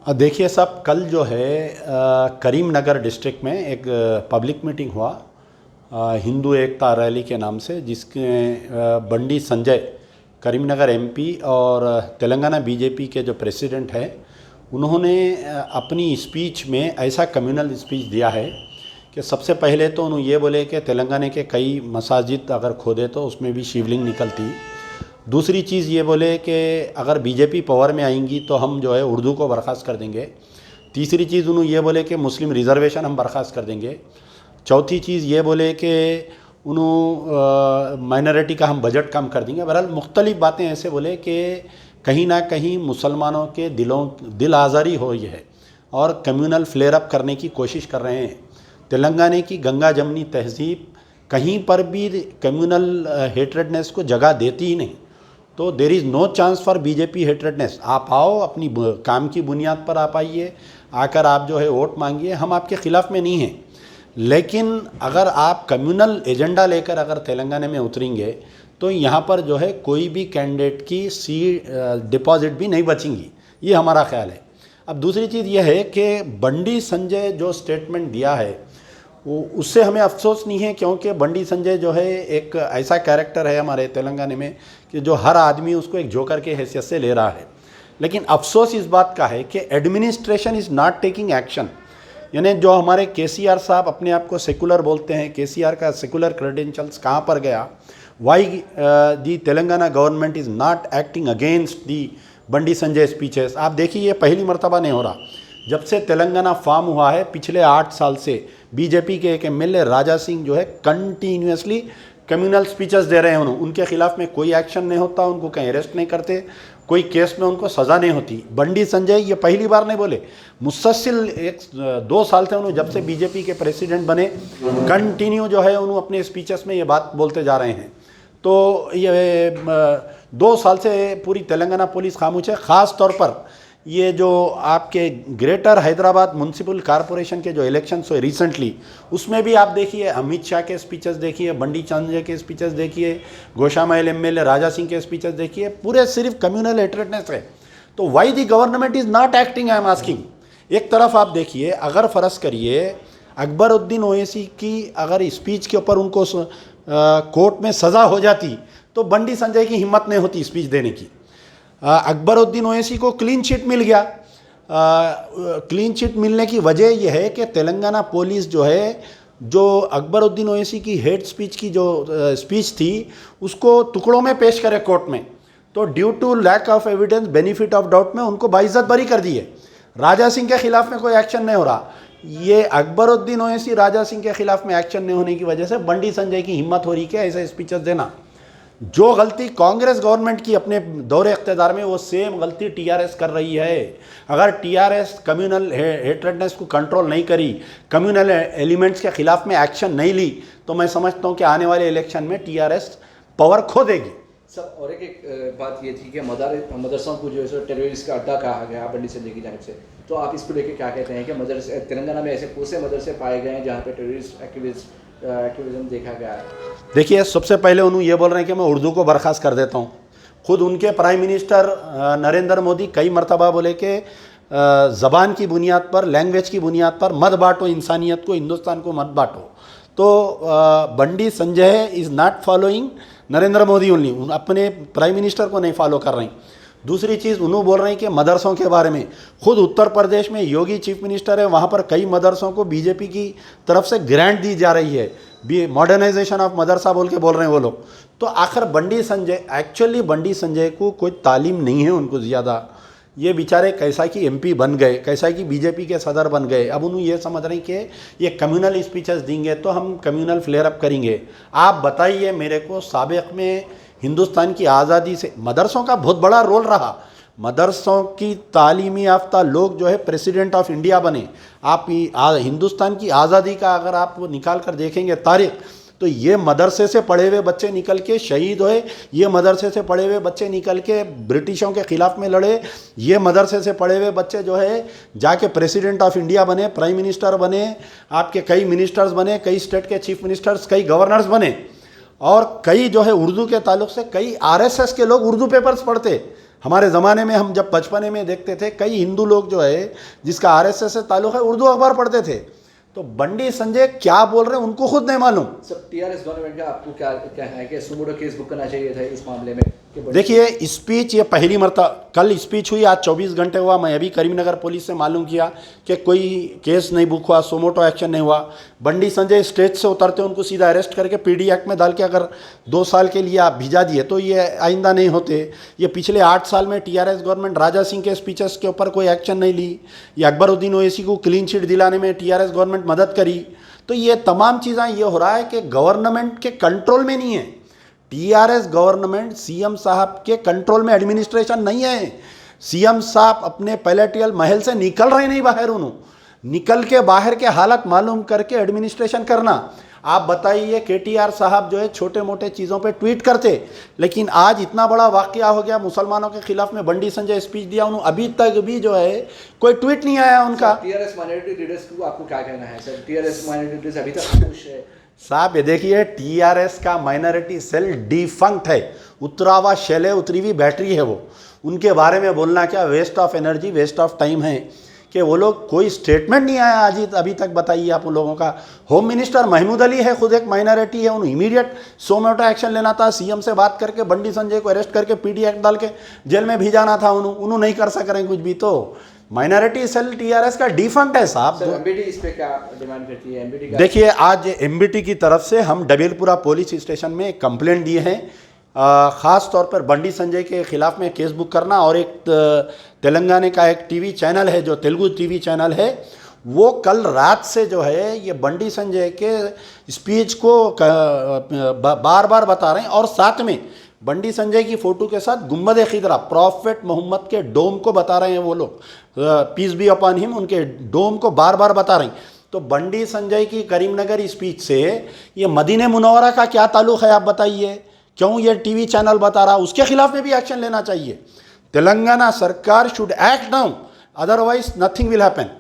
देखिए साहब, कल जो है करीम नगर डिस्ट्रिक्ट में एक पब्लिक मीटिंग हुआ हिंदू एकता रैली के नाम से, जिसके बंडी संजय करीमनगर एमपी और तेलंगाना बीजेपी के जो प्रेसिडेंट हैं, उन्होंने अपनी स्पीच में ऐसा कम्युनल स्पीच दिया है कि सबसे पहले तो उन्होंने ये बोले कि तेलंगाना के कई मसाजिद अगर खोदे तो उसमें भी शिवलिंग निकलती। दूसरी चीज़ ये बोले कि अगर बीजेपी पावर में आएंगी तो हम जो है उर्दू को बर्खास्त कर देंगे। तीसरी चीज़ उन्होंने ये बोले कि मुस्लिम रिजर्वेशन हम बर्खास्त कर देंगे। चौथी चीज़ ये बोले कि उन्होंने माइनॉरिटी का हम बजट कम कर देंगे। बहरहाल मुख्तलिफ बातें ऐसे बोले कि कहीं ना कहीं मुसलमानों के दिल आज़ारी हो रही है और कम्युनल फ्लेयर अप करने की कोशिश कर रहे हैं। तेलंगाना की गंगा जमनी तहजीब कहीं पर भी कम्युनल हेट्रेडनेस को जगह देती ही नहीं। तो there is no chance for BJP hatredness. आप आओ, अपनी काम की बुनियाद पर आप आइए, आकर आप जो है वोट मांगिए, हम आपके ख़िलाफ़ में नहीं हैं। लेकिन अगर आप कम्युनल एजेंडा लेकर अगर तेलंगाना में उतरेंगे तो यहाँ पर जो है कोई भी कैंडिडेट की डिपॉजिट भी नहीं बचेंगी, ये हमारा ख्याल है। अब दूसरी चीज़ यह है कि बंडी संजय जो स्टेटमेंट दिया है वो उससे हमें अफसोस नहीं है, क्योंकि बंडी संजय जो है एक ऐसा कैरेक्टर है हमारे तेलंगाना में कि जो हर आदमी उसको एक जोकर के हैसियत से ले रहा है। लेकिन अफसोस इस बात का है कि administration is not taking action. यानी जो हमारे केसीआर साहब अपने आप को सेकुलर बोलते हैं, केसीआर का सेकुलर क्रेडेंशियल्स कहाँ पर गया? Why the Telangana government is not acting against the Bandi Sanjay speeches. आप देखिए, ये पहली मरतबा नहीं हो रहा। जब से तेलंगाना फॉर्म हुआ है पिछले 8 साल से बीजेपी के एक एमएलए राजा सिंह जो है कंटिन्यूसली कम्युनल स्पीचेस दे रहे हैं। उनके खिलाफ में कोई एक्शन नहीं होता, उनको कहीं अरेस्ट नहीं करते, कोई केस में उनको सज़ा नहीं होती। बंडी संजय ये पहली बार नहीं बोले, मुसलसिल 1-2 साल से उन्होंने जब से बीजेपी के प्रेसिडेंट बने कंटिन्यू जो है उन्होंने अपने स्पीचेस में ये बात बोलते जा रहे हैं। तो ये 2 साल से पूरी तेलंगाना पुलिस खामोश है। ख़ास तौर पर ये जो आपके ग्रेटर हैदराबाद म्यूनसिपल कॉरपोरेशन के जो इलेक्शंस हुए रिसेंटली, उसमें भी आप देखिए अमित शाह के स्पीचेस देखिए, बंडी संजय के स्पीचेस देखिए, गोशामहल एमएलए राजा सिंह के स्पीचेस देखिए, पूरे सिर्फ कम्युनल हेट्रेडनेस है। तो why the government is not acting, I am asking. एक तरफ आप देखिए, अगर फ़र्ज़ करिए अकबरुद्दीन ओवैसी की अगर स्पीच के ऊपर उनको कोर्ट में सज़ा हो जाती तो बंडी संजय की हिम्मत नहीं होती स्पीच देने की। अकबरुद्दीन ओवैसी को क्लीन चिट मिल गया। क्लीन चिट मिलने की वजह यह है कि तेलंगाना पुलिस जो है, जो अकबरुद्दीन ओवैसी की हेट स्पीच की जो स्पीच थी उसको टुकड़ों में पेश करे कोर्ट में, तो due to lack of evidence benefit of doubt में उनको बाइज्जत बरी कर दी है। राजा सिंह के खिलाफ में कोई एक्शन नहीं हो रहा। ये अकबरुद्दीन ओवैसी राजा सिंह के खिलाफ में एक्शन नहीं होने की वजह से बंडी संजय की हिम्मत हो रही है ऐसे स्पीचेस देना। जो गलती कांग्रेस गवर्नमेंट की अपने दौरे इख्तियार में, वो सेम गलती टीआरएस कर रही है। अगर टीआरएस कम्युनल हेट्रेडनेस को कंट्रोल नहीं करी, कम्युनल एलिमेंट्स के खिलाफ में एक्शन नहीं ली, तो मैं समझता हूँ कि आने वाले इलेक्शन में टीआरएस पावर खो देगी। सर, और एक बात ये थी कि मदरसों को जो है टेररिस्ट का अड्डा कहा गया बंडी संजय की जानिब से, तो आप इसको लेके क्या कहते हैं कि मदरसे तेलंगाना में ऐसे कौन से मदरसे पाए गए हैं जहाँ पे टेररिस्ट एक्टिविज्म देखा गया है? देखिए, सबसे पहले उन्होंने ये बोल रहे हैं कि मैं उर्दू को बर्खास्त कर देता हूँ। खुद उनके प्राइम मिनिस्टर नरेंद्र मोदी कई मरतबा बोले कि ज़बान की बुनियाद पर, लैंग्वेज की बुनियाद पर मत बांटो इंसानियत को, हिंदुस्तान को मत बांटो। तो Bandi Sanjay is not following Narendra Modi only, अपने प्राइम मिनिस्टर को नहीं फॉलो कर रहे हैं। दूसरी चीज़ उन्होंने बोल रहे हैं कि मदरसों के बारे में, खुद उत्तर प्रदेश में योगी चीफ मिनिस्टर है, वहाँ पर कई मदरसों को बीजेपी की तरफ से ग्रांट दी जा रही है, मॉडर्नाइजेशन ऑफ मदरसा बोल रहे हैं वो लोग। तो आखिर बंडी संजय को कोई तालीम नहीं है उनको ज़्यादा। ये बेचारे कैसा कि एमपी बन गए, कैसा कि बीजेपी के सदर बन गए। अब उन्होंने ये समझ रहे हैं कि ये कम्युनल स्पीचेस देंगे तो हम कम्युनल फ्लेयर अप करेंगे। आप बताइए मेरे को, साबिक़ में हिंदुस्तान की आज़ादी से मदरसों का बहुत बड़ा रोल रहा। मदरसों की तालीमी याफ्ता लोग जो है प्रेसिडेंट ऑफ इंडिया बने। आप हिंदुस्तान की आज़ादी का अगर आप निकाल कर देखेंगे तारीख़, तो ये मदरसे से पढ़े हुए बच्चे निकल के शहीद हुए, ये मदरसे से पढ़े हुए बच्चे निकल के ब्रिटिशों के ख़िलाफ़ में लड़े, ये मदरसे से पढ़े हुए बच्चे जो है जाके प्रेसिडेंट ऑफ इंडिया बने, प्राइम मिनिस्टर बने, आपके कई मिनिस्टर्स बने, कई स्टेट के चीफ मिनिस्टर्स, कई गवर्नर्स बने, और कई जो है उर्दू के ताल्लुक़ से कई आरएसएस के लोग उर्दू पेपर्स पढ़ते। हमारे ज़माने में हम जब बचपने में देखते थे कई हिंदू लोग जो है जिसका आरएसएस से ताल्लुक़ है उर्दू अखबार पढ़ते थे। तो बंडी संजय क्या बोल रहे हैं उनको खुद नहीं मालूम। सर टीआरएस गवर्नमेंट का आपको क्या कहना है कि सुमोटो केस बुक करना चाहिए था इस मामले में? देखिए स्पीच ये पहली मरतबा कल स्पीच हुई, आज 24 घंटे हुआ। मैं अभी करीमनगर पुलिस से मालूम किया कि कोई केस नहीं बुक हुआ, सोमोटो एक्शन नहीं हुआ। बंडी संजय स्टेज से उतरते उनको सीधा अरेस्ट करके पीडी एक्ट में डाल के अगर 2 साल के लिए आप भिजा दिए तो ये आइंदा नहीं होते। ये पिछले 8 साल में टीआरएस गवर्नमेंट राजा सिंह के स्पीचेस के ऊपर कोई एक्शन नहीं ली। ये अकबरुद्दीन ओवैसी को क्लीन चिट दिलाने में टीआरएस गवर्नमेंट मदद करी। तो ये तमाम चीज़ें ये हो रहा है कि गवर्नमेंट के कंट्रोल में नहीं है। टीआरएस गवर्नमेंट सीएम साहब के कंट्रोल में एडमिनिस्ट्रेशन नहीं है। सीएम साहब अपने पैलेटियल महल से निकल रहे नहीं बाहर, उन्होंने निकल के बाहर के हालत मालूम करके एडमिनिस्ट्रेशन करना। आप बताइए केटीआर साहब जो है छोटे मोटे चीज़ों पे ट्वीट करते, लेकिन आज इतना बड़ा वाकया हो गया मुसलमानों के खिलाफ में बंडी संजय स्पीच दिया, उन्होंने अभी तक भी जो है कोई ट्वीट नहीं आया उनका। टीआरएस माइनॉरिटी लीडर्स को आपको क्या कहना है सर? टीआरएस माइनॉरिटी लीडर्स अभी तक खुश है? साहब ये देखिए टीआरएस का माइनॉरिटी सेल डिफंक्ट है, उतरा हुआ शेल है, उतरी हुई बैटरी है वो। उनके बारे में बोलना क्या waste of energy, waste of time है कि वो लोग कोई स्टेटमेंट नहीं आया आज अभी तक। बताइए आप उन लोगों का। होम मिनिस्टर महमूद अली है, खुद एक माइनॉरिटी है, उन्हें इमीडिएट सोमोटो एक्शन लेना था, सीएम से बात करके बंडी संजय को अरेस्ट करके पीडी एक्ट डाल के जेल में भेजाना था। उन्होंने नहीं कर सक रहे कुछ भी। तो माइनॉरिटी सेल टीआरएस का डिफंक्ट है साहब। एमबीटी इस पे क्या डिमांड करती है? एमबीटी देखिए आज एमबीटी की तरफ से हम डबेलपुरा पुलिस स्टेशन में एक कंप्लेंट दिए हैं, ख़ास तौर पर बंडी संजय के ख़िलाफ़ में केस बुक करना। और एक तेलंगाना का एक टीवी चैनल है जो तेलुगु टीवी चैनल है, वो कल रात से जो है ये बंडी संजय के स्पीच को बार बार बता रहे हैं और साथ में बंडी संजय की फ़ोटो के साथ गुम्बद खिदरा प्रॉफेट मोहम्मद के डोम को बता रहे हैं वो लोग, पीस बी अपॉन हिम, उनके डोम को बार बार बता रहे हैं। तो बंडी संजय की करीमनगर स्पीच से ये मदीने मुनव्वरा का क्या ताल्लुक़ है आप बताइए? क्यों ये टीवी चैनल बता रहा? उसके खिलाफ में भी एक्शन लेना चाहिए। तेलंगाना सरकार should act now, otherwise nothing will happen.